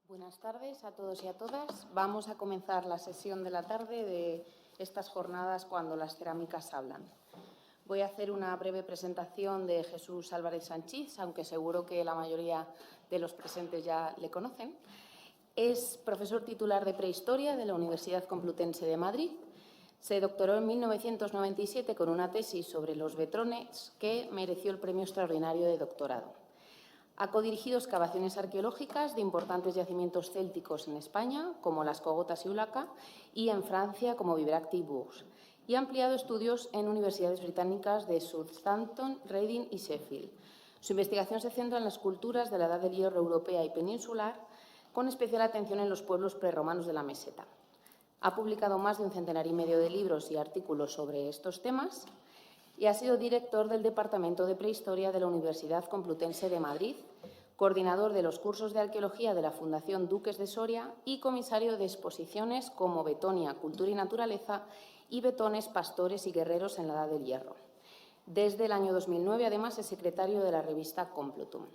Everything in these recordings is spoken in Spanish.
Buenas tardes a todos y a todas. Vamos a comenzar la sesión de la tarde de estas jornadas Cuando las cerámicas hablan. Voy a hacer una breve presentación de Jesús Álvarez Sanchís, aunque seguro que la mayoría de los presentes ya le conocen. Es profesor titular de Prehistoria de la Universidad Complutense de Madrid. Se doctoró en 1997 con una tesis sobre los vetrones que mereció el Premio Extraordinario de Doctorado. Ha codirigido excavaciones arqueológicas de importantes yacimientos célticos en España, como las Cogotas y Ulaca, y en Francia, como Vibrac y Bourges, y ha ampliado estudios en universidades británicas de Southampton, Reading y Sheffield. Su investigación se centra en las culturas de la Edad del Hierro europea y peninsular, con especial atención en los pueblos prerromanos de la meseta. Ha publicado más de 1,5 centenares de libros y artículos sobre estos temas y ha sido director del Departamento de Prehistoria de la Universidad Complutense de Madrid, coordinador de los cursos de arqueología de la Fundación Duques de Soria y comisario de exposiciones como Betonia, Cultura y Naturaleza y Betones, Pastores y Guerreros en la Edad del Hierro. Desde el año 2009, además, es secretario de la revista Complutum.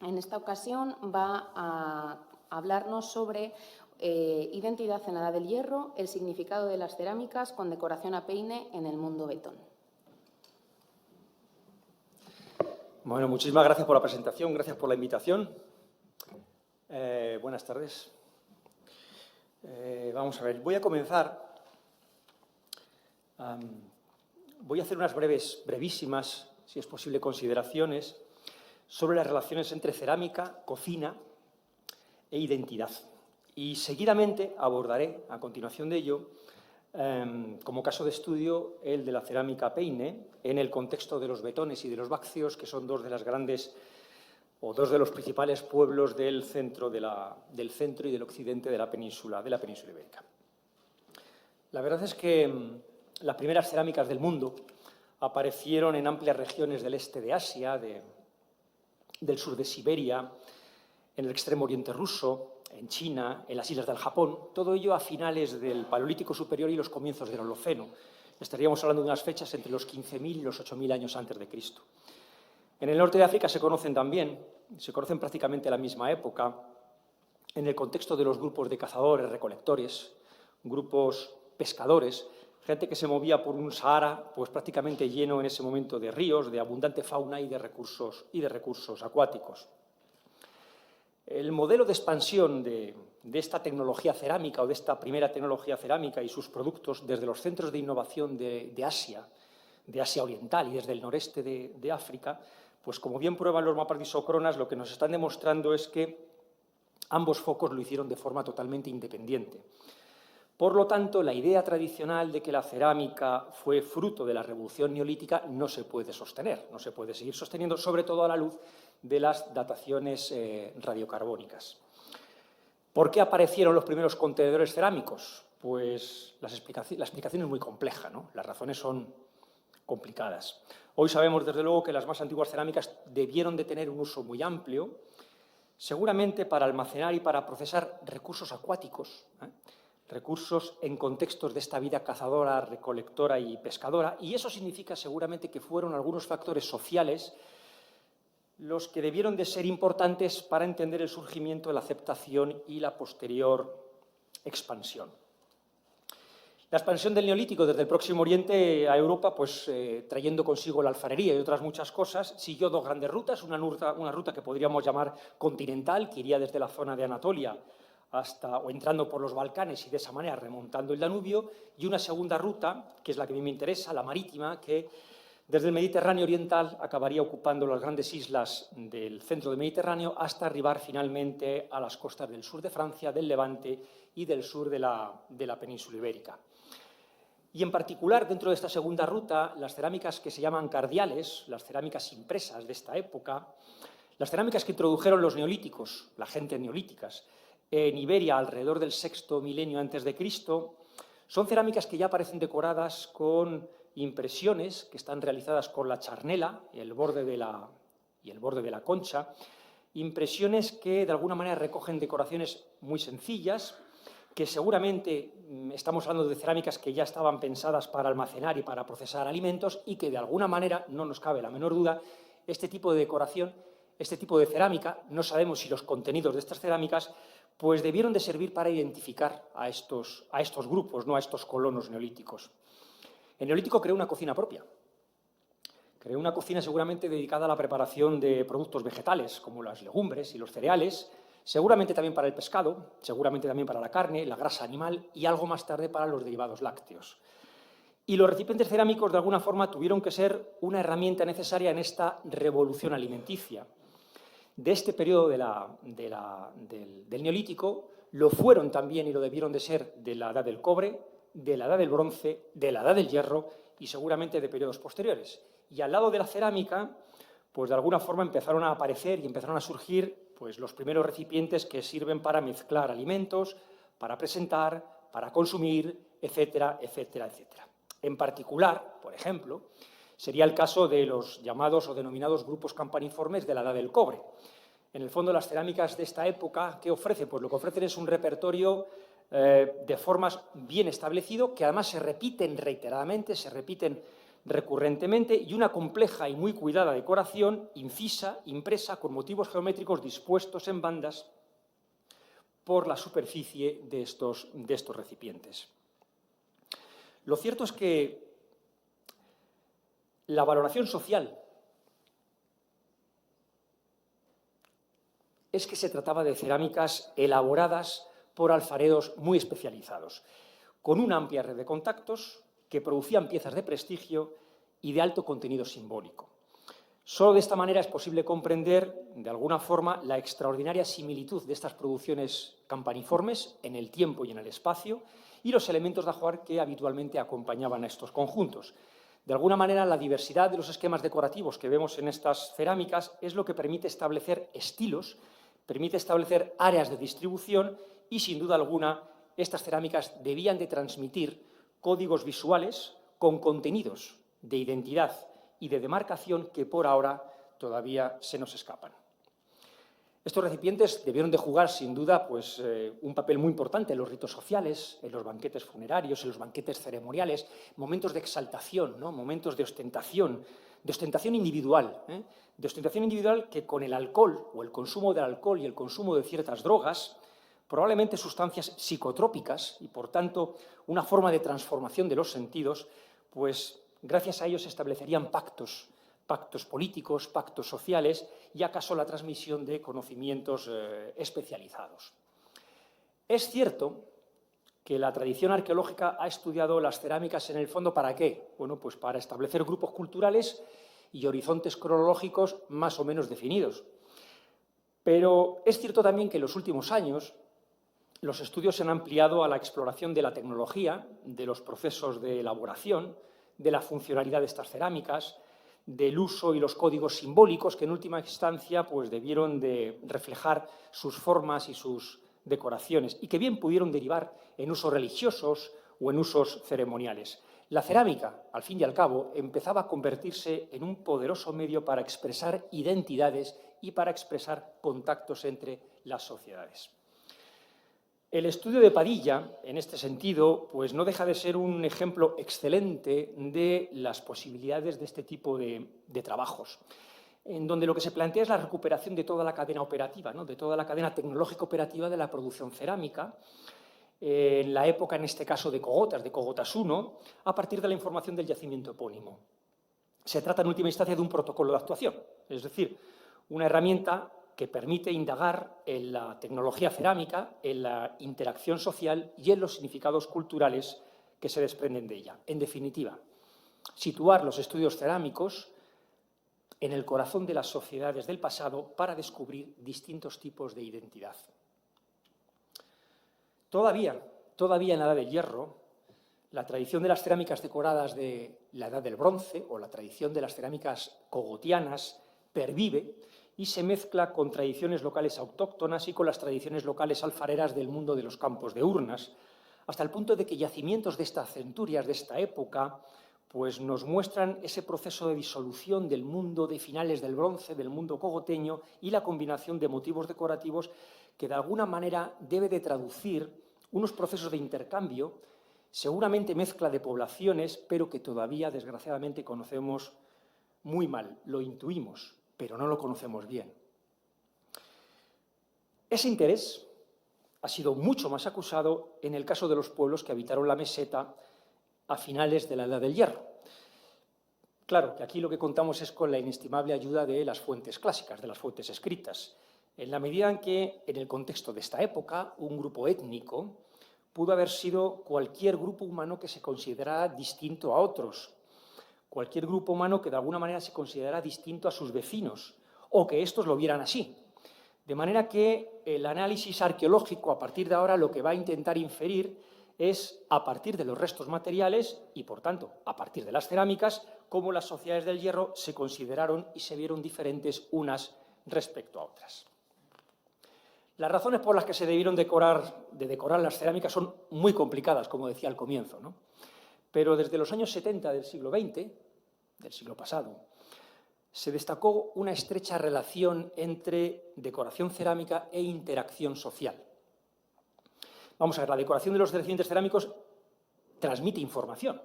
En esta ocasión va a hablarnos sobre identidad en la Edad del Hierro, el significado de las cerámicas con decoración a peine en el mundo betón. Bueno, muchísimas gracias por la presentación, gracias por la invitación. Buenas tardes. Vamos a ver, voy a comenzar. Voy a hacer unas brevísimas, si es posible, consideraciones sobre las relaciones entre cerámica, cocina e identidad. Y seguidamente abordaré, a continuación de ello, como caso de estudio, el de la cerámica peine en el contexto de los betones y de los baccios, que son dos de los principales pueblos del centro y del occidente de la península ibérica. La verdad es que las primeras cerámicas del mundo aparecieron en amplias regiones del este de Asia, del sur de Siberia, en el extremo oriente ruso, en China, en las islas del Japón, todo ello a finales del Paleolítico Superior y los comienzos del Holoceno. Estaríamos hablando de unas fechas entre los 15.000 y los 8.000 años antes de Cristo. En el norte de África se conocen prácticamente a la misma época, en el contexto de los grupos de cazadores, recolectores, grupos pescadores, gente que se movía por un Sahara pues prácticamente lleno en ese momento de ríos, de abundante fauna y de recursos acuáticos. El modelo de expansión de esta tecnología cerámica o de esta primera tecnología cerámica y sus productos desde los centros de innovación de Asia Oriental y desde el noreste de África, pues como bien prueban los mapas de isócronas, lo que nos están demostrando es que ambos focos lo hicieron de forma totalmente independiente. Por lo tanto, la idea tradicional de que la cerámica fue fruto de la revolución neolítica no se puede sostener, no se puede seguir sosteniendo, sobre todo a la luz de las dataciones radiocarbónicas. ¿Por qué aparecieron los primeros contenedores cerámicos? Pues la explicación es muy compleja, ¿no? Las razones son complicadas. Hoy sabemos, desde luego, que las más antiguas cerámicas debieron de tener un uso muy amplio, seguramente para almacenar y para procesar recursos acuáticos, recursos en contextos de esta vida cazadora, recolectora y pescadora, y eso significa seguramente que fueron algunos factores sociales los que debieron de ser importantes para entender el surgimiento, la aceptación y la posterior expansión. La expansión del Neolítico desde el Próximo Oriente a Europa, pues trayendo consigo la alfarería y otras muchas cosas, siguió dos grandes rutas, una ruta que podríamos llamar continental, que iría desde la zona de Anatolia o entrando por los Balcanes y de esa manera remontando el Danubio, y una segunda ruta, que es la que a mí me interesa, la marítima, que desde el Mediterráneo oriental acabaría ocupando las grandes islas del centro del Mediterráneo hasta arribar finalmente a las costas del sur de Francia, del Levante y del sur de la península ibérica. Y en particular, dentro de esta segunda ruta, las cerámicas que se llaman cardiales, las cerámicas impresas de esta época, las cerámicas que introdujeron los neolíticos, las gentes neolíticas, en Iberia alrededor del sexto milenio antes de Cristo, son cerámicas que ya aparecen decoradas con impresiones que están realizadas con la charnela y el borde de la concha, impresiones que de alguna manera recogen decoraciones muy sencillas, que seguramente estamos hablando de cerámicas que ya estaban pensadas para almacenar y para procesar alimentos y que de alguna manera, no nos cabe la menor duda, este tipo de decoración este tipo de cerámica, no sabemos si los contenidos de estas cerámicas, pues debieron de servir para identificar a estos grupos, ¿no?, a estos colonos neolíticos. El neolítico creó una cocina propia. Creó una cocina seguramente dedicada a la preparación de productos vegetales, como las legumbres y los cereales, seguramente también para el pescado, seguramente también para la carne, la grasa animal y algo más tarde para los derivados lácteos. Y los recipientes cerámicos, de alguna forma, tuvieron que ser una herramienta necesaria en esta revolución alimenticia. De este periodo del Neolítico lo fueron también y lo debieron de ser de la Edad del Cobre, de la Edad del Bronce, de la Edad del Hierro y seguramente de periodos posteriores. Y al lado de la cerámica, pues de alguna forma empezaron a aparecer y empezaron a surgir pues, los primeros recipientes que sirven para mezclar alimentos, para presentar, para consumir, etcétera, etcétera, etcétera. En particular, por ejemplo, sería el caso de los llamados o denominados grupos campaniformes de la Edad del Cobre. En el fondo, las cerámicas de esta época, ¿qué ofrecen? Pues lo que ofrecen es un repertorio de formas bien establecido, que además se repiten reiteradamente, se repiten recurrentemente, y una compleja y muy cuidada decoración incisa, impresa, con motivos geométricos dispuestos en bandas por la superficie de estos recipientes. Lo cierto es que la valoración social es que se trataba de cerámicas elaboradas por alfareros muy especializados, con una amplia red de contactos que producían piezas de prestigio y de alto contenido simbólico. Solo de esta manera es posible comprender, de alguna forma, la extraordinaria similitud de estas producciones campaniformes en el tiempo y en el espacio y los elementos de ajuar que habitualmente acompañaban a estos conjuntos. De alguna manera, la diversidad de los esquemas decorativos que vemos en estas cerámicas es lo que permite establecer estilos, permite establecer áreas de distribución y, sin duda alguna, estas cerámicas debían de transmitir códigos visuales con contenidos de identidad y de demarcación que por ahora todavía se nos escapan. Estos recipientes debieron de jugar, sin duda, pues, un papel muy importante en los ritos sociales, en los banquetes funerarios, en los banquetes ceremoniales, momentos de exaltación, ¿no?, momentos de ostentación individual, de ostentación individual que con el alcohol o el consumo del alcohol y el consumo de ciertas drogas, probablemente sustancias psicotrópicas y, por tanto, una forma de transformación de los sentidos, pues gracias a ellos se establecerían pactos políticos, pactos sociales y acaso la transmisión de conocimientos especializados. Es cierto que la tradición arqueológica ha estudiado las cerámicas en el fondo ¿para qué? Bueno, pues para establecer grupos culturales y horizontes cronológicos más o menos definidos. Pero es cierto también que en los últimos años los estudios se han ampliado a la exploración de la tecnología, de los procesos de elaboración, de la funcionalidad de estas cerámicas, del uso y los códigos simbólicos que en última instancia pues, debieron de reflejar sus formas y sus decoraciones y que bien pudieron derivar en usos religiosos o en usos ceremoniales. La cerámica, al fin y al cabo, empezaba a convertirse en un poderoso medio para expresar identidades y para expresar contactos entre las sociedades. El estudio de Padilla, en este sentido, pues no deja de ser un ejemplo excelente de las posibilidades de este tipo de trabajos, en donde lo que se plantea es la recuperación de toda la cadena operativa, ¿no?, de toda la cadena tecnológica operativa de la producción cerámica, en la época, en este caso, de Cogotas I, a partir de la información del yacimiento epónimo. Se trata, en última instancia, de un protocolo de actuación, es decir, una herramienta que permite indagar en la tecnología cerámica, en la interacción social y en los significados culturales que se desprenden de ella. En definitiva, situar los estudios cerámicos en el corazón de las sociedades del pasado para descubrir distintos tipos de identidad. Todavía en la Edad del Hierro, la tradición de las cerámicas decoradas de la Edad del Bronce o la tradición de las cerámicas cogotianas pervive y se mezcla con tradiciones locales autóctonas y con las tradiciones locales alfareras del mundo de los campos de urnas, hasta el punto de que yacimientos de estas centurias de esta época pues nos muestran ese proceso de disolución del mundo de finales del Bronce, del mundo cogoteño, y la combinación de motivos decorativos que de alguna manera debe de traducir unos procesos de intercambio, seguramente mezcla de poblaciones, pero que todavía, desgraciadamente, conocemos muy mal. Lo intuimos, pero no lo conocemos bien. Ese interés ha sido mucho más acusado en el caso de los pueblos que habitaron la meseta a finales de la Edad del Hierro. Claro que aquí lo que contamos es con la inestimable ayuda de las fuentes clásicas, de las fuentes escritas, en la medida en que, en el contexto de esta época, un grupo étnico pudo haber sido cualquier grupo humano que se considerara distinto a otros, cualquier grupo humano que de alguna manera se considerara distinto a sus vecinos, o que estos lo vieran así. De manera que el análisis arqueológico, a partir de ahora, lo que va a intentar inferir es, a partir de los restos materiales y, por tanto, a partir de las cerámicas, cómo las sociedades del hierro se consideraron y se vieron diferentes unas respecto a otras. Las razones por las que se debieron decorar las cerámicas son muy complicadas, como decía al comienzo, ¿no? Pero desde los años 70 del siglo XX, del siglo pasado, se destacó una estrecha relación entre decoración cerámica e interacción social. Vamos a ver, la decoración de los recipientes cerámicos transmite información,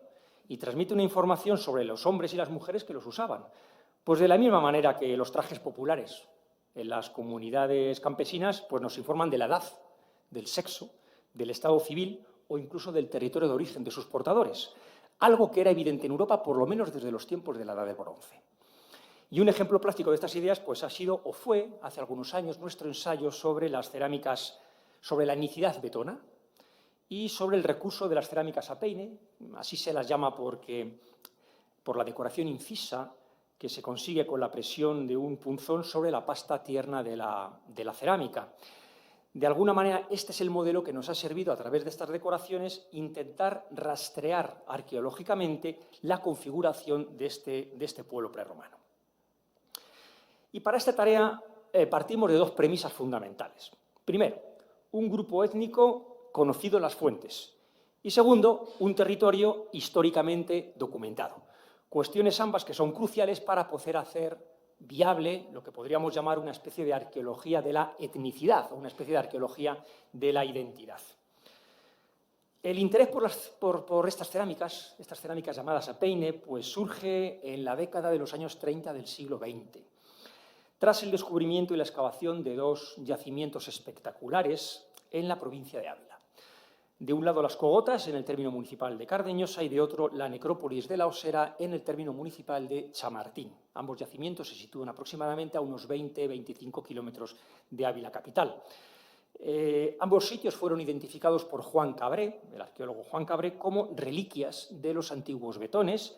y transmite una información sobre los hombres y las mujeres que los usaban. Pues de la misma manera que los trajes populares en las comunidades campesinas pues nos informan de la edad, del sexo, del estado civil o incluso del territorio de origen de sus portadores, algo que era evidente en Europa por lo menos desde los tiempos de la Edad del Bronce. Y un ejemplo plástico de estas ideas pues ha sido o fue, hace algunos años, nuestro ensayo sobre las cerámicas, sobre la etnicidad vetona y sobre el recurso de las cerámicas a peine, así se las llama por la decoración incisa que se consigue con la presión de un punzón sobre la pasta tierna de la cerámica. De alguna manera, este es el modelo que nos ha servido a través de estas decoraciones intentar rastrear arqueológicamente la configuración de este pueblo prerromano. Y para esta tarea partimos de dos premisas fundamentales. Primero, un grupo étnico conocido en las fuentes. Y segundo, un territorio históricamente documentado. Cuestiones ambas que son cruciales para poder hacer viable lo que podríamos llamar una especie de arqueología de la etnicidad, o una especie de arqueología de la identidad. El interés por estas cerámicas llamadas a peine, pues surge en la década de los años 30 del siglo XX. Tras el descubrimiento y la excavación de dos yacimientos espectaculares en la provincia de Ávila. De un lado las cogotas en el término municipal de Cardeñosa y de otro la necrópolis de la Osera en el término municipal de Chamartín. Ambos yacimientos se sitúan aproximadamente a unos 20-25 kilómetros de Ávila capital. Ambos sitios fueron identificados por Juan Cabré, el arqueólogo Juan Cabré, como reliquias de los antiguos vetones,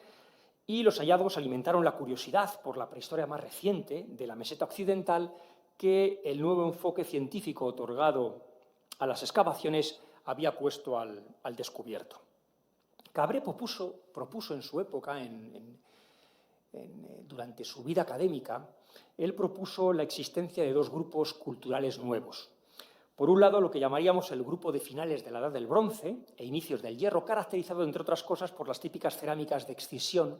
y los hallazgos alimentaron la curiosidad por la prehistoria más reciente de la meseta occidental que el nuevo enfoque científico otorgado a las excavaciones había puesto al descubierto. Cabré propuso en su época, durante su vida académica, él propuso la existencia de dos grupos culturales nuevos. Por un lado, lo que llamaríamos el grupo de finales de la Edad del Bronce e inicios del Hierro, caracterizado, entre otras cosas, por las típicas cerámicas de excisión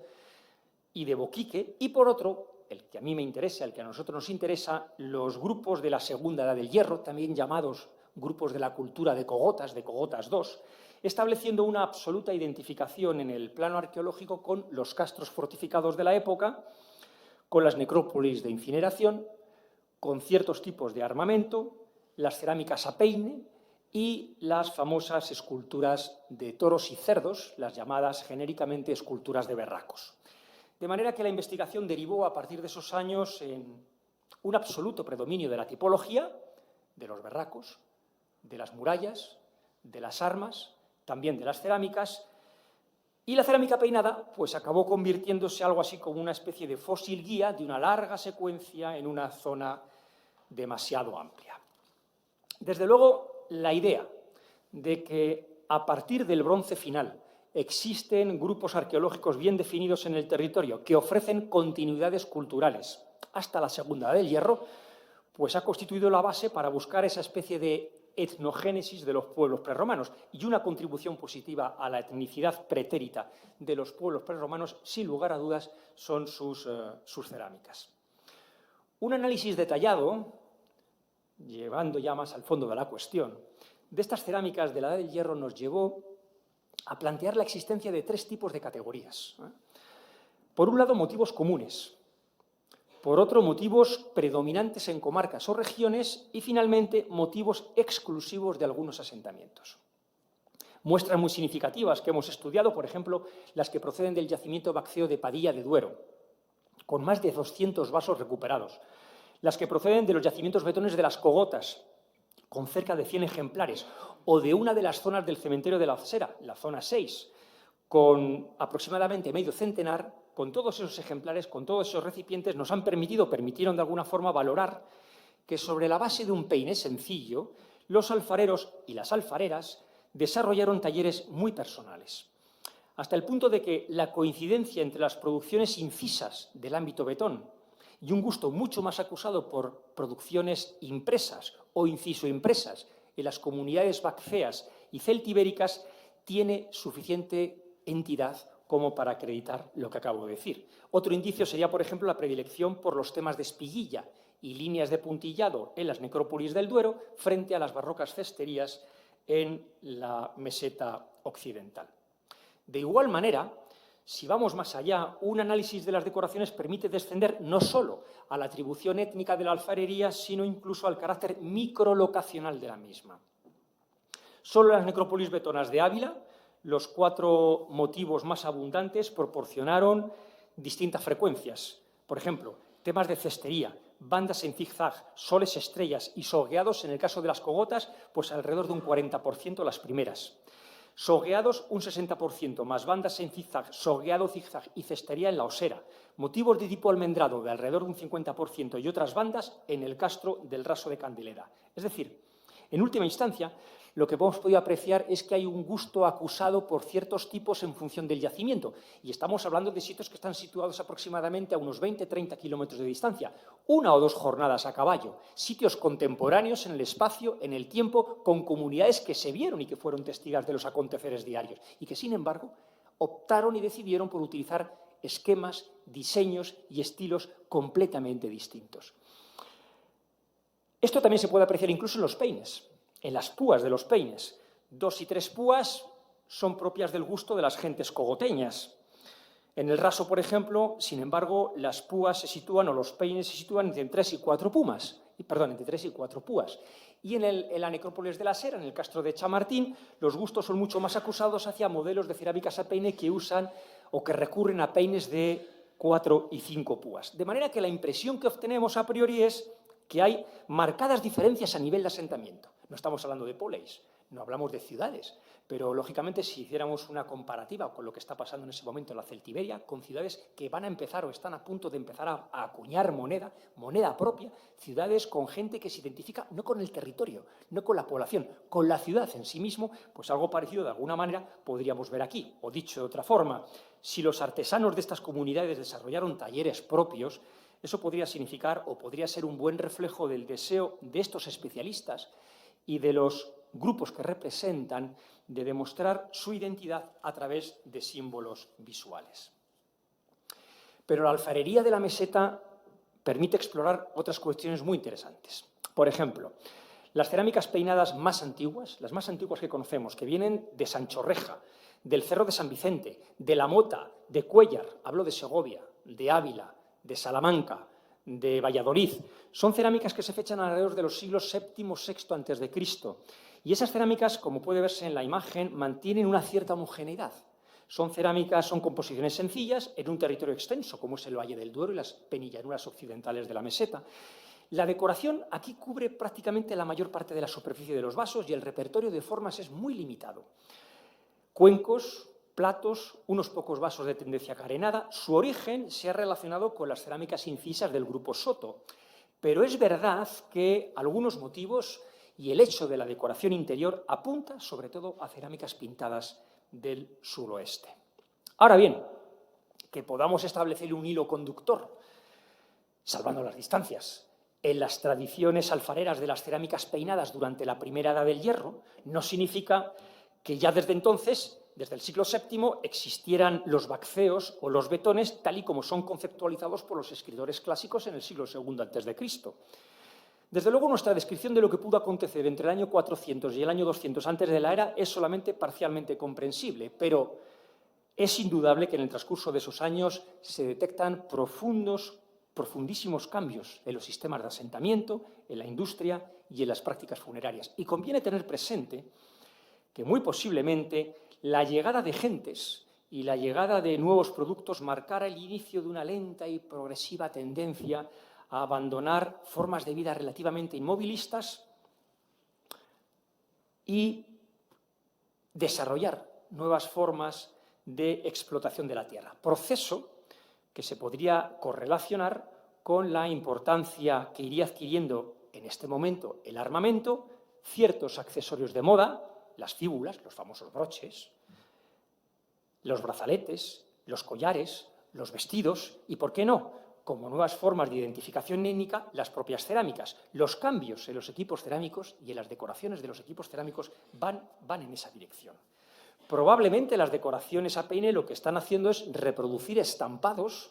y de boquique, y por otro, el que a mí me interesa, el que a nosotros nos interesa, los grupos de la Segunda Edad del Hierro, también llamados grupos de la cultura de Cogotas II, estableciendo una absoluta identificación en el plano arqueológico con los castros fortificados de la época, con las necrópolis de incineración, con ciertos tipos de armamento, las cerámicas a peine y las famosas esculturas de toros y cerdos, las llamadas genéricamente esculturas de berracos. De manera que la investigación derivó a partir de esos años en un absoluto predominio de la tipología, de los berracos, de las murallas, de las armas, también de las cerámicas, y la cerámica peinada pues acabó convirtiéndose algo así como una especie de fósil guía de una larga secuencia en una zona demasiado amplia. Desde luego, la idea de que a partir del Bronce final existen grupos arqueológicos bien definidos en el territorio que ofrecen continuidades culturales hasta la Segunda Edad del Hierro, pues ha constituido la base para buscar esa especie de etnogénesis de los pueblos prerromanos y una contribución positiva a la etnicidad pretérita de los pueblos prerromanos, sin lugar a dudas, son sus cerámicas. Un análisis detallado, llevando ya más al fondo de la cuestión, de estas cerámicas de la Edad del Hierro nos llevó a plantear la existencia de tres tipos de categorías. Por un lado, motivos comunes, Por otro, motivos predominantes en comarcas o regiones y, finalmente, motivos exclusivos de algunos asentamientos. Muestras muy significativas que hemos estudiado, por ejemplo, las que proceden del yacimiento vácteo de Padilla de Duero, con más de 200 vasos recuperados. Las que proceden de los yacimientos betones de las Cogotas, con cerca de 100 ejemplares, o de una de las zonas del cementerio de la Osera, la zona 6, con aproximadamente medio centenar. Con todos esos ejemplares, con todos esos recipientes, nos permitieron de alguna forma valorar que sobre la base de un peine sencillo, los alfareros y las alfareras desarrollaron talleres muy personales, hasta el punto de que la coincidencia entre las producciones incisas del ámbito betón y un gusto mucho más acusado por producciones impresas o inciso-impresas en las comunidades vácteas y celtibéricas tiene suficiente entidad como para acreditar lo que acabo de decir. Otro indicio sería, por ejemplo, la predilección por los temas de espiguilla y líneas de puntillado en las necrópolis del Duero frente a las barrocas cesterías en la meseta occidental. De igual manera, si vamos más allá, un análisis de las decoraciones permite descender no solo a la atribución étnica de la alfarería, sino incluso al carácter microlocacional de la misma. Solo en las necrópolis betonas de Ávila, los 4 motivos más abundantes proporcionaron distintas frecuencias. Por ejemplo, temas de cestería, bandas en zigzag, soles, estrellas y sogueados, en el caso de las cogotas, pues alrededor de un 40% las primeras. Sogueados un 60%, más bandas en zigzag, sogueado, zigzag y cestería en la Osera. Motivos de tipo almendrado de alrededor de un 50% y otras bandas en el castro del Raso de Candelera. Es decir, en última instancia, lo que hemos podido apreciar es que hay un gusto acusado por ciertos tipos en función del yacimiento. Y estamos hablando de sitios que están situados aproximadamente a unos 20-30 kilómetros de distancia. 1 o 2 jornadas a caballo. Sitios contemporáneos en el espacio, en el tiempo, con comunidades que se vieron y que fueron testigos de los aconteceres diarios. Y que, sin embargo, optaron y decidieron por utilizar esquemas, diseños y estilos completamente distintos. Esto también se puede apreciar incluso en los peines. En las púas de los peines. 2 y 3 púas son propias del gusto de las gentes cogoteñas. En el Raso, por ejemplo, sin embargo, las púas se sitúan, o los peines se sitúan entre 3 y 4 púas. Y en la necrópolis de la Sera, en el castro de Chamartín, los gustos son mucho más acusados hacia modelos de cerámicas a peine que usan o que recurren a peines de 4 y 5 púas. De manera que la impresión que obtenemos a priori es que hay marcadas diferencias a nivel de asentamiento. No estamos hablando de poleis, no hablamos de ciudades, pero lógicamente si hiciéramos una comparativa con lo que está pasando en ese momento en la Celtiberia, con ciudades que van a empezar o están a punto de empezar a acuñar moneda propia, ciudades con gente que se identifica no con el territorio, no con la población, con la ciudad en sí mismo, pues algo parecido de alguna manera podríamos ver aquí. O dicho de otra forma, si los artesanos de estas comunidades desarrollaron talleres propios, eso podría significar o podría ser un buen reflejo del deseo de estos especialistas y de los grupos que representan de demostrar su identidad a través de símbolos visuales. Pero la alfarería de la meseta permite explorar otras cuestiones muy interesantes. Por ejemplo, las cerámicas peinadas más antiguas, las más antiguas que conocemos, que vienen de Sanchorreja, del Cerro de San Vicente, de La Mota, de Cuéllar, hablo de Segovia, de Ávila, de Salamanca, de Valladolid. Son cerámicas que se fechan alrededor de los siglos VII, VI a.C. Y esas cerámicas, como puede verse en la imagen, mantienen una cierta homogeneidad. Son cerámicas, son composiciones sencillas en un territorio extenso, como es el Valle del Duero y las penillanuras occidentales de la meseta. La decoración aquí cubre prácticamente la mayor parte de la superficie de los vasos y el repertorio de formas es muy limitado. Cuencos, platos, unos pocos vasos de tendencia carenada. Su origen se ha relacionado con las cerámicas incisas del grupo Soto, pero es verdad que algunos motivos y el hecho de la decoración interior apunta sobre todo a cerámicas pintadas del suroeste. Ahora bien, que podamos establecer un hilo conductor, salvando las distancias, en las tradiciones alfareras de las cerámicas peinadas durante la primera edad del hierro, no significa que ya desde entonces, desde el siglo VII, existieran los vácteos o los betones tal y como son conceptualizados por los escritores clásicos en el siglo II a.C. Desde luego, nuestra descripción de lo que pudo acontecer entre el año 400 y el año 200 antes de la era es solamente parcialmente comprensible, pero es indudable que en el transcurso de esos años se detectan profundos profundísimos cambios en los sistemas de asentamiento, en la industria y en las prácticas funerarias. Y conviene tener presente que muy posiblemente la llegada de gentes y la llegada de nuevos productos marcara el inicio de una lenta y progresiva tendencia a abandonar formas de vida relativamente inmovilistas y desarrollar nuevas formas de explotación de la tierra. Proceso que se podría correlacionar con la importancia que iría adquiriendo en este momento el armamento, ciertos accesorios de moda, las fíbulas, los famosos broches, los brazaletes, los collares, los vestidos y, ¿por qué no?, como nuevas formas de identificación étnica, las propias cerámicas. Los cambios en los equipos cerámicos y en las decoraciones de los equipos cerámicos van en esa dirección. Probablemente las decoraciones a peine lo que están haciendo es reproducir estampados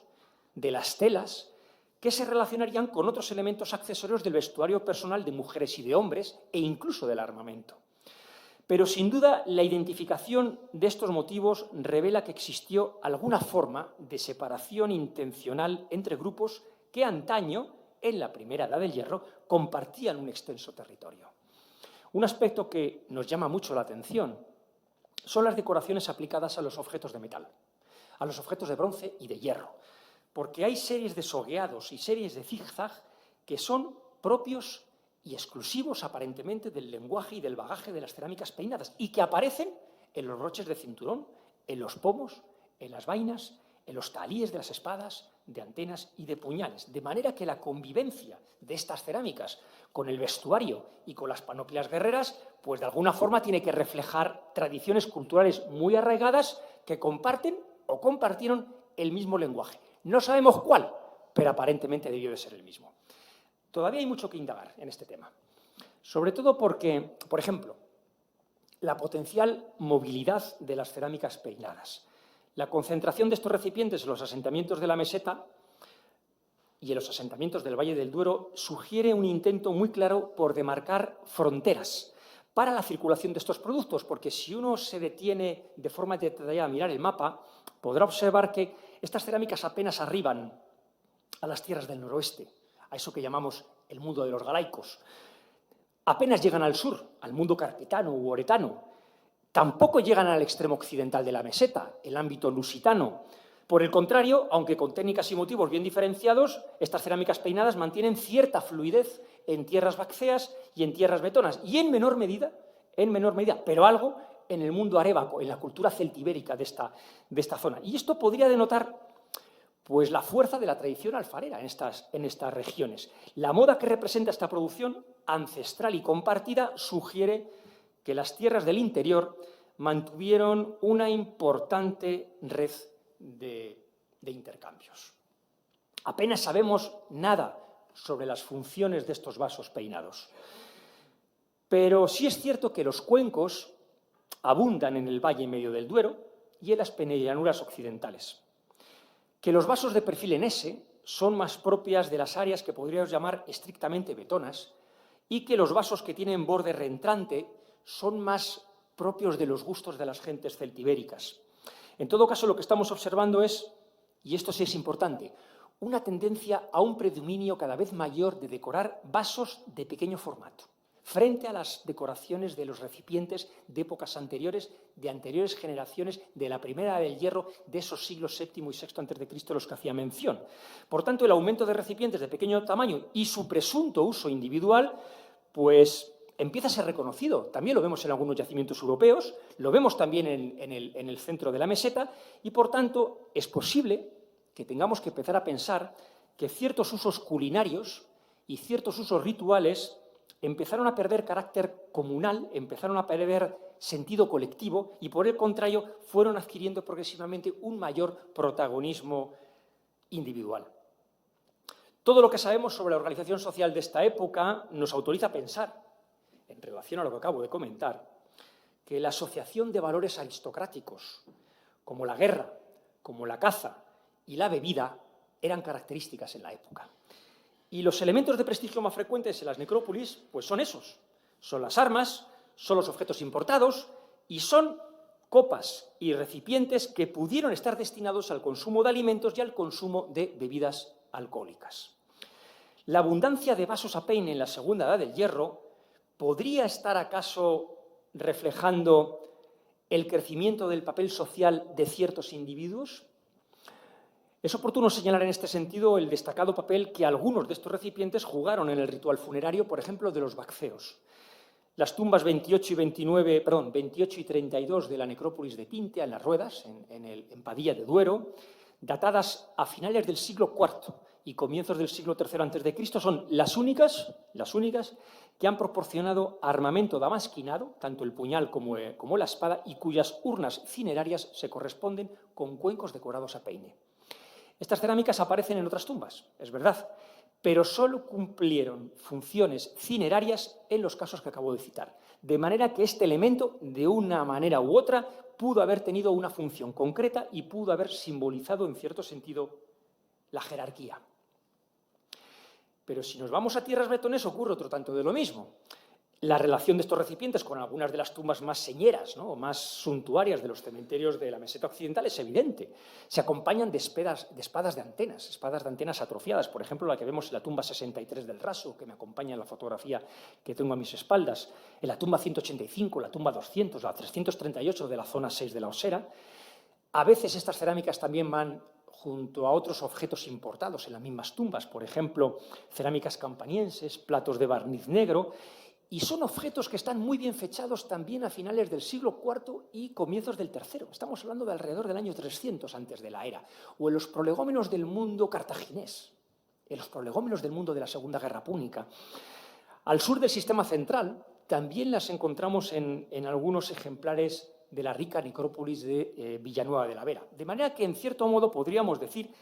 de las telas que se relacionarían con otros elementos accesorios del vestuario personal de mujeres y de hombres e incluso del armamento. Pero, sin duda, la identificación de estos motivos revela que existió alguna forma de separación intencional entre grupos que antaño, en la primera edad del hierro, compartían un extenso territorio. Un aspecto que nos llama mucho la atención son las decoraciones aplicadas a los objetos de metal, a los objetos de bronce y de hierro, porque hay series de sogueados y series de zigzag que son propios y exclusivos aparentemente del lenguaje y del bagaje de las cerámicas peinadas y que aparecen en los broches de cinturón, en los pomos, en las vainas, en los talíes de las espadas, de antenas y de puñales. De manera que la convivencia de estas cerámicas con el vestuario y con las panoplias guerreras, pues de alguna forma tiene que reflejar tradiciones culturales muy arraigadas que comparten o compartieron el mismo lenguaje. No sabemos cuál, pero aparentemente debió de ser el mismo. Todavía hay mucho que indagar en este tema, sobre todo porque, por ejemplo, la potencial movilidad de las cerámicas peinadas, la concentración de estos recipientes en los asentamientos de la meseta y en los asentamientos del Valle del Duero sugiere un intento muy claro por demarcar fronteras para la circulación de estos productos, porque si uno se detiene de forma detallada a mirar el mapa, podrá observar que estas cerámicas apenas arriban a las tierras del noroeste, a eso que llamamos el mundo de los galaicos. Apenas llegan al sur, al mundo carpetano u oretano. Tampoco llegan al extremo occidental de la meseta, el ámbito lusitano. Por el contrario, aunque con técnicas y motivos bien diferenciados, estas cerámicas peinadas mantienen cierta fluidez en tierras vácceas y en tierras betonas, y en menor medida, pero algo en el mundo arébaco, en la cultura celtibérica de esta zona. Y esto podría denotar pues la fuerza de la tradición alfarera en estas regiones. La moda que representa esta producción ancestral y compartida sugiere que las tierras del interior mantuvieron una importante red de intercambios. Apenas sabemos nada sobre las funciones de estos vasos peinados. Pero sí es cierto que los cuencos abundan en el Valle Medio del Duero y en las penillellanuras occidentales, que los vasos de perfil en S son más propias de las áreas que podríamos llamar estrictamente betonas y que los vasos que tienen borde reentrante son más propios de los gustos de las gentes celtibéricas. En todo caso, lo que estamos observando es, y esto sí es importante, una tendencia a un predominio cada vez mayor de decorar vasos de pequeño formato, frente a las decoraciones de los recipientes de épocas anteriores, de anteriores generaciones, de la primera del hierro, de esos siglos VII y VI a.C., los que hacía mención. Por tanto, el aumento de recipientes de pequeño tamaño y su presunto uso individual, pues empieza a ser reconocido. También lo vemos en algunos yacimientos europeos, lo vemos también en el centro de la meseta y, por tanto, es posible que tengamos que empezar a pensar que ciertos usos culinarios y ciertos usos rituales empezaron a perder carácter comunal, empezaron a perder sentido colectivo y, por el contrario, fueron adquiriendo progresivamente un mayor protagonismo individual. Todo lo que sabemos sobre la organización social de esta época nos autoriza a pensar, en relación a lo que acabo de comentar, que la asociación de valores aristocráticos, como la guerra, como la caza y la bebida, eran características en la época. Y los elementos de prestigio más frecuentes en las necrópolis pues son esos. Son las armas, son los objetos importados y son copas y recipientes que pudieron estar destinados al consumo de alimentos y al consumo de bebidas alcohólicas. ¿La abundancia de vasos a peine en la Segunda Edad del Hierro podría estar acaso reflejando el crecimiento del papel social de ciertos individuos? Es oportuno señalar en este sentido el destacado papel que algunos de estos recipientes jugaron en el ritual funerario, por ejemplo, de los bacceos. Las tumbas 28 y 32 de la necrópolis de Pintea, en Las Ruedas, en Padilla de Duero, datadas a finales del siglo IV y comienzos del siglo III a.C., son las únicas que han proporcionado armamento damasquinado, tanto el puñal como la espada, y cuyas urnas cinerarias se corresponden con cuencos decorados a peine. Estas cerámicas aparecen en otras tumbas, es verdad, pero solo cumplieron funciones cinerarias en los casos que acabo de citar. De manera que este elemento, de una manera u otra, pudo haber tenido una función concreta y pudo haber simbolizado, en cierto sentido, la jerarquía. Pero si nos vamos a tierras bretones ocurre otro tanto de lo mismo. La relación de estos recipientes con algunas de las tumbas más señeras, ¿no?, o más suntuarias de los cementerios de la meseta occidental es evidente. Se acompañan de espadas de antenas atrofiadas, por ejemplo, la que vemos en la tumba 63 del Raso, que me acompaña en la fotografía que tengo a mis espaldas, en la tumba 185, la tumba 200, la 338 de la zona 6 de la Osera. A veces estas cerámicas también van junto a otros objetos importados en las mismas tumbas, por ejemplo, cerámicas campanienses, platos de barniz negro, y son objetos que están muy bien fechados también a finales del siglo IV y comienzos del III. Estamos hablando de alrededor del año 300 antes de la era. O en los prolegómenos del mundo cartaginés, en los prolegómenos del mundo de la Segunda Guerra Púnica. Al sur del sistema central también las encontramos en algunos ejemplares de la rica necrópolis de Villanueva de la Vera. De manera que, en cierto modo, podríamos decir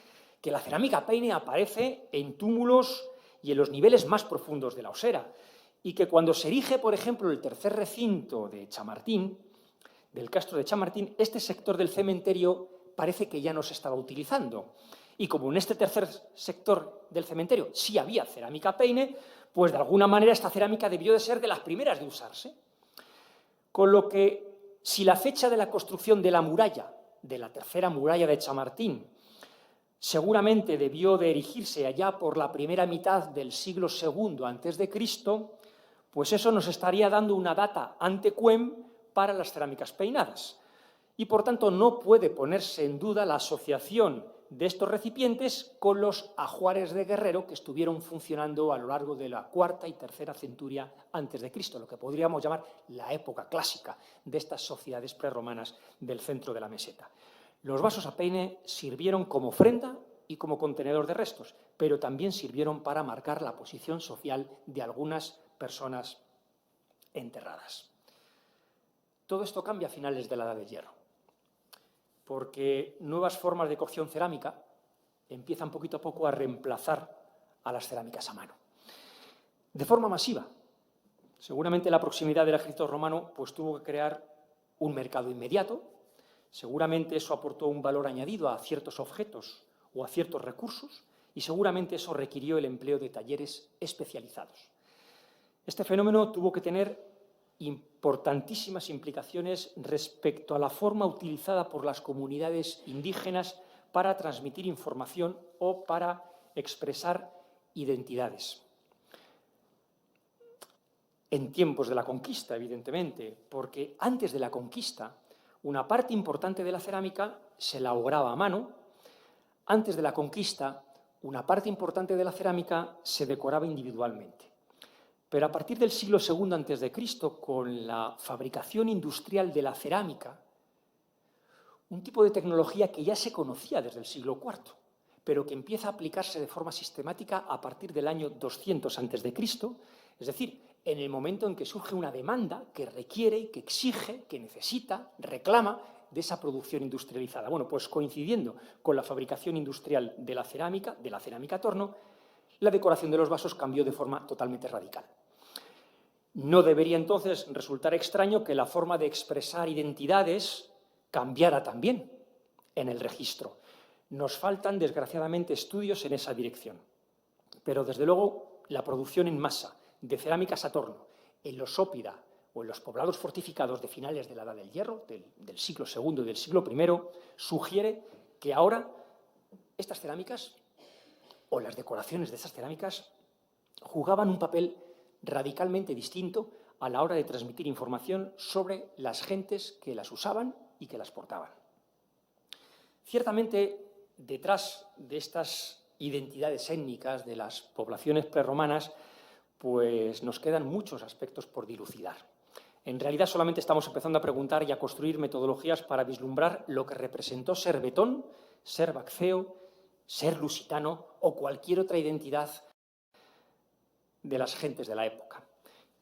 que la cerámica peine aparece en túmulos y en los niveles más profundos de la Osera, y que cuando se erige, por ejemplo, el tercer recinto de Chamartín, del Castro de Chamartín, este sector del cementerio parece que ya no se estaba utilizando. Y como en este tercer sector del cementerio sí había cerámica peine, pues de alguna manera esta cerámica debió de ser de las primeras de usarse. Con lo que, si la fecha de la construcción de la muralla, de la tercera muralla de Chamartín, seguramente debió de erigirse allá por la primera mitad del siglo II a.C., pues eso nos estaría dando una data antequem para las cerámicas peinadas. Y, por tanto, no puede ponerse en duda la asociación de estos recipientes con los ajuares de guerrero que estuvieron funcionando a lo largo de la cuarta y tercera centuria antes de Cristo, lo que podríamos llamar la época clásica de estas sociedades prerromanas del centro de la meseta. Los vasos a peine sirvieron como ofrenda y como contenedor de restos, pero también sirvieron para marcar la posición social de algunas personas enterradas. Todo esto cambia a finales de la Edad del Hierro, porque nuevas formas de cocción cerámica empiezan poquito a poco a reemplazar a las cerámicas a mano. De forma masiva. Seguramente la proximidad del ejército romano pues, tuvo que crear un mercado inmediato. Seguramente eso aportó un valor añadido a ciertos objetos o a ciertos recursos, y seguramente eso requirió el empleo de talleres especializados. Este fenómeno tuvo que tener importantísimas implicaciones respecto a la forma utilizada por las comunidades indígenas para transmitir información o para expresar identidades. En tiempos de la conquista, evidentemente, porque antes de la conquista una parte importante de la cerámica se elaboraba a mano. Antes de la conquista, una parte importante de la cerámica se decoraba individualmente. Pero a partir del siglo II a.C., con la fabricación industrial de la cerámica, un tipo de tecnología que ya se conocía desde el siglo IV, pero que empieza a aplicarse de forma sistemática a partir del año 200 a.C., es decir, en el momento en que surge una demanda que requiere, que exige, que necesita, reclama de esa producción industrializada. Bueno, pues coincidiendo con la fabricación industrial de la cerámica a torno, la decoración de los vasos cambió de forma totalmente radical. No debería entonces resultar extraño que la forma de expresar identidades cambiara también en el registro. Nos faltan, desgraciadamente, estudios en esa dirección. Pero, desde luego, la producción en masa de cerámicas a torno en los Ópida o en los poblados fortificados de finales de la Edad del Hierro, del siglo II y del siglo I, sugiere que ahora estas cerámicas o las decoraciones de estas cerámicas jugaban un papel radicalmente distinto a la hora de transmitir información sobre las gentes que las usaban y que las portaban. Ciertamente, detrás de estas identidades étnicas de las poblaciones prerromanas, pues nos quedan muchos aspectos por dilucidar. En realidad solamente estamos empezando a preguntar y a construir metodologías para vislumbrar lo que representó ser vetón, ser vacceo, ser lusitano o cualquier otra identidad de las gentes de la época.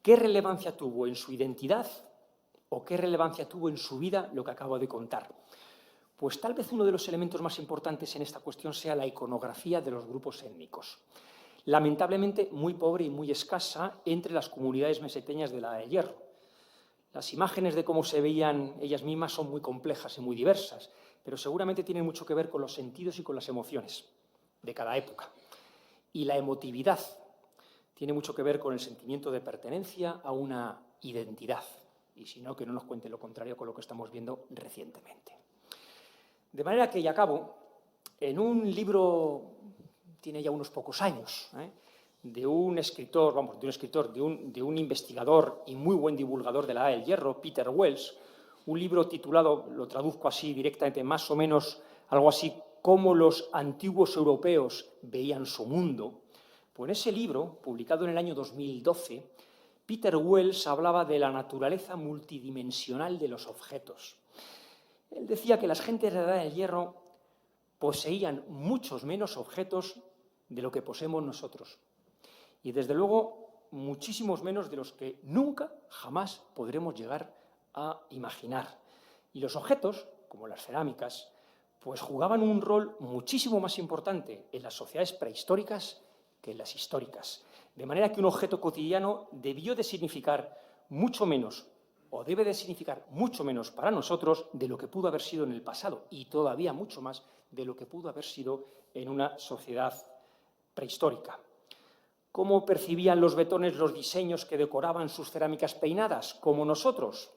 ¿Qué relevancia tuvo en su identidad o qué relevancia tuvo en su vida lo que acabo de contar? Pues tal vez uno de los elementos más importantes en esta cuestión sea la iconografía de los grupos étnicos. Lamentablemente muy pobre y muy escasa entre las comunidades meseteñas de la Edad del Hierro. Las imágenes de cómo se veían ellas mismas son muy complejas y muy diversas, pero seguramente tienen mucho que ver con los sentidos y con las emociones de cada época. Y la emotividad tiene mucho que ver con el sentimiento de pertenencia a una identidad. Y si no, que no nos cuente lo contrario con lo que estamos viendo recientemente. De manera que, y acabo, en un libro, tiene ya unos pocos años, de un escritor, de un investigador y muy buen divulgador de la Edad del Hierro, Peter Wells, un libro titulado, lo traduzco así directamente, más o menos algo así, Cómo los antiguos europeos veían su mundo. Pues en ese libro, publicado en el año 2012, Peter Wells hablaba de la naturaleza multidimensional de los objetos. Él decía que las gentes de la Edad del Hierro poseían muchos menos objetos de lo que poseemos nosotros. Y desde luego, muchísimos menos de los que nunca, jamás podremos llegar a imaginar. Y los objetos, como las cerámicas, pues jugaban un rol muchísimo más importante en las sociedades prehistóricas que en las históricas. De manera que un objeto cotidiano debió de significar mucho menos, o debe de significar mucho menos para nosotros de lo que pudo haber sido en el pasado, y todavía mucho más de lo que pudo haber sido en una sociedad prehistórica. ¿Cómo percibían los vetones los diseños que decoraban sus cerámicas peinadas? Como nosotros.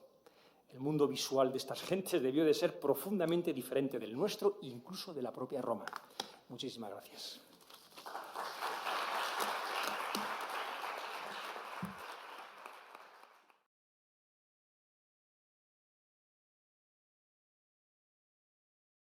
El mundo visual de estas gentes debió de ser profundamente diferente del nuestro, incluso de la propia Roma. Muchísimas gracias.